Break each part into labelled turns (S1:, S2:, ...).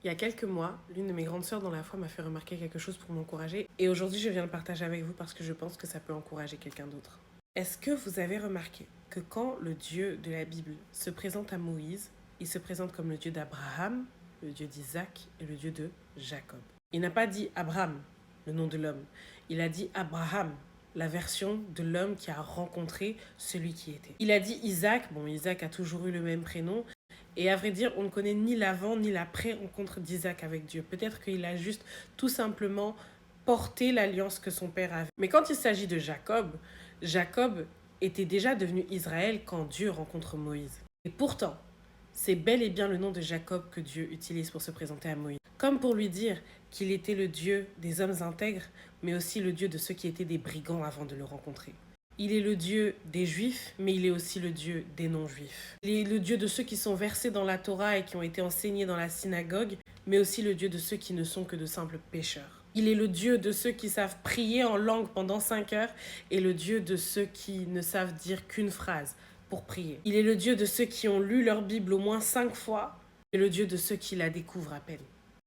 S1: Il y a quelques mois, l'une de mes grandes sœurs dans la foi m'a fait remarquer quelque chose pour m'encourager et aujourd'hui je viens le partager avec vous parce que je pense que ça peut encourager quelqu'un d'autre. Est-ce que vous avez remarqué que quand le Dieu de la Bible se présente à Moïse, il se présente comme le Dieu d'Abraham, le Dieu d'Isaac et le Dieu de Jacob? Il n'a pas dit Abraham, le nom de l'homme. Il a dit Abraham, la version de l'homme qui a rencontré celui qui était. Il a dit Isaac, bon Isaac a toujours eu le même prénom, et à vrai dire, on ne connaît ni l'avant ni l'après-rencontre d'Isaac avec Dieu. Peut-être qu'il a juste tout simplement porté l'alliance que son père avait. Mais quand il s'agit de Jacob, Jacob était déjà devenu Israël quand Dieu rencontre Moïse. Et pourtant, c'est bel et bien le nom de Jacob que Dieu utilise pour se présenter à Moïse. Comme pour lui dire qu'il était le Dieu des hommes intègres, mais aussi le Dieu de ceux qui étaient des brigands avant de le rencontrer. Il est le Dieu des Juifs, mais il est aussi le Dieu des non-Juifs. Il est le Dieu de ceux qui sont versés dans la Torah et qui ont été enseignés dans la synagogue, mais aussi le Dieu de ceux qui ne sont que de simples pécheurs. Il est le Dieu de ceux qui savent prier en langue pendant 5 heures et le Dieu de ceux qui ne savent dire qu'une phrase pour prier. Il est le Dieu de ceux qui ont lu leur Bible au moins 5 fois et le Dieu de ceux qui la découvrent à peine.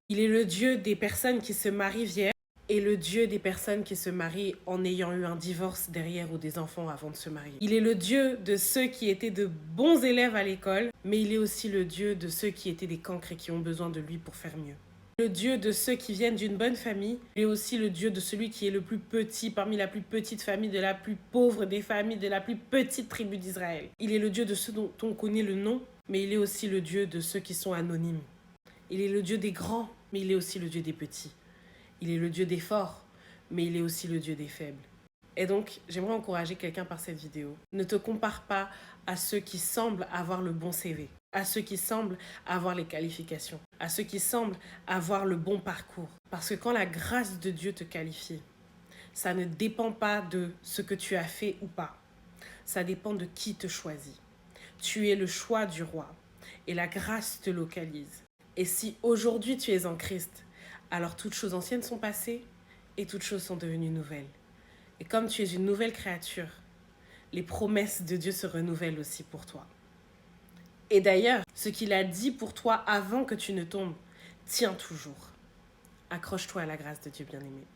S1: Il est le Dieu des personnes qui se marient vierges et le Dieu des personnes qui se marient en ayant eu un divorce derrière ou des enfants avant de se marier. Il est le Dieu de ceux qui étaient de bons élèves à l'école, mais il est aussi le Dieu de ceux qui étaient des cancres et qui ont besoin de lui pour faire mieux. Le Dieu de ceux qui viennent d'une bonne famille, il est aussi le Dieu de celui qui est le plus petit parmi la plus petite famille, de la plus pauvre des familles, de la plus petite tribu d'Israël. Il est le Dieu de ceux dont on connaît le nom, mais il est aussi le Dieu de ceux qui sont anonymes. Il est le Dieu des grands, mais il est aussi le Dieu des petits. Il est le Dieu des forts, mais il est aussi le Dieu des faibles. Et donc, j'aimerais encourager quelqu'un par cette vidéo. Ne te compare pas à ceux qui semblent avoir le bon CV, à ceux qui semblent avoir les qualifications, à ceux qui semblent avoir le bon parcours. Parce que quand la grâce de Dieu te qualifie, ça ne dépend pas de ce que tu as fait ou pas. Ça dépend de qui te choisit. Tu es le choix du roi et la grâce te localise. Et si aujourd'hui tu es en Christ, alors toutes choses anciennes sont passées et toutes choses sont devenues nouvelles. Et comme tu es une nouvelle créature, les promesses de Dieu se renouvellent aussi pour toi. Et d'ailleurs, ce qu'il a dit pour toi avant que tu ne tombes, tient toujours. Accroche-toi à la grâce de Dieu bien-aimé.